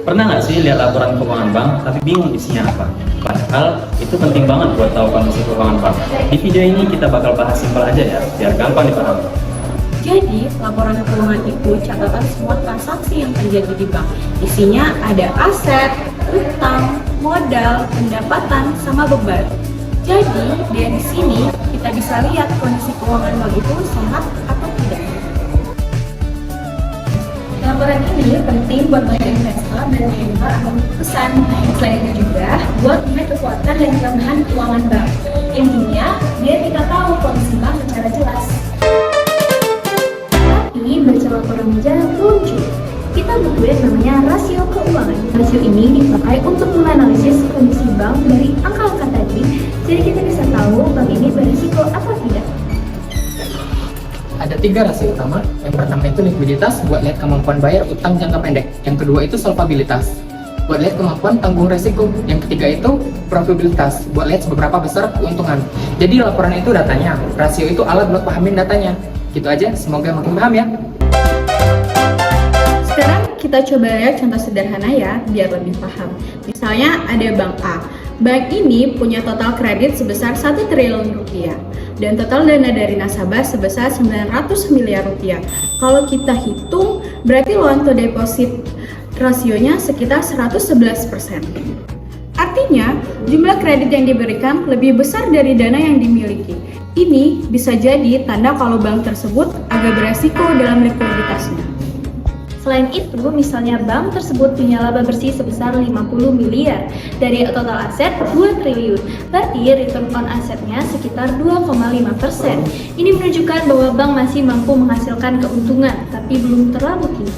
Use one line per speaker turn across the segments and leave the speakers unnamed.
Pernah nggak sih lihat laporan keuangan bank tapi bingung isinya apa? Padahal itu penting banget buat tahu kondisi keuangan bank. Di video ini kita bakal bahas simpel aja ya, biar gampang dipahami.
Jadi, laporan keuangan itu catatan semua transaksi yang terjadi di bank. Isinya ada aset, utang, modal, pendapatan, sama beban. Jadi, dari sini kita bisa lihat kondisi keuangan bank itu sehat atau tidak. Laporan ini penting buat banyak investor dan trader akan keputusan. Selain itu juga buat melihat kekuatan dan kelemahan keuangan bank. Intinya, biar kita tahu kondisi bank secara jelas. Tapi baca laporan aja belum cukup. Kita butuh yang namanya rasio keuangan. Rasio ini dipakai untuk menganalisis kondisi bank dari angka-angka tadi, jadi kita bisa tahu bank ini berisiko atau tidak.
Ada 3 rasio utama. Yang pertama itu likuiditas buat lihat kemampuan bayar utang jangka pendek. Yang kedua itu solvabilitas buat lihat kemampuan tanggung resiko. Yang ketiga itu probabilitas buat lihat seberapa besar keuntungan. Jadi laporan itu datanya, rasio itu alat buat pahamin datanya. Gitu aja, semoga makin paham ya.
Sekarang kita coba lihat contoh sederhana ya, biar lebih paham. Misalnya ada Bank A. Bank ini punya total kredit sebesar 1 triliun rupiah dan total dana dari nasabah sebesar 900 miliar rupiah. Kalau kita hitung, berarti loan to deposit rasionya sekitar 111%. Artinya, jumlah kredit yang diberikan lebih besar dari dana yang dimiliki. Ini bisa jadi tanda kalau bank tersebut agak beresiko dalam likuiditasnya. Selain itu, misalnya bank tersebut punya laba bersih sebesar 50 miliar dari total aset 2 triliun. Berarti return on asetnya sekitar 2,5%. Ini menunjukkan bahwa bank masih mampu menghasilkan keuntungan, tapi belum terlalu tinggi.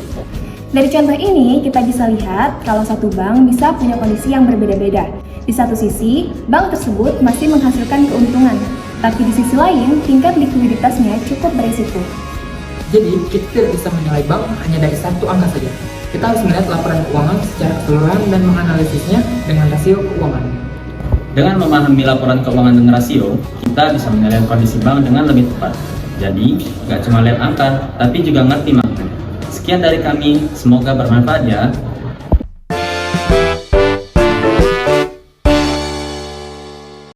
Dari contoh ini, kita bisa lihat kalau satu bank bisa punya kondisi yang berbeda-beda. Di satu sisi, bank tersebut masih menghasilkan keuntungan, tapi di sisi lain, tingkat likuiditasnya cukup berisiko.
Jadi, kita tidak bisa menilai bank hanya dari satu angka saja. Kita harus melihat laporan keuangan secara keseluruhan dan menganalisisnya dengan rasio keuangan.
Dengan memahami laporan keuangan dan rasio, kita bisa menilai kondisi bank dengan lebih tepat. Jadi, nggak cuma lihat angka, tapi juga ngerti maknanya. Sekian dari kami, semoga bermanfaat ya.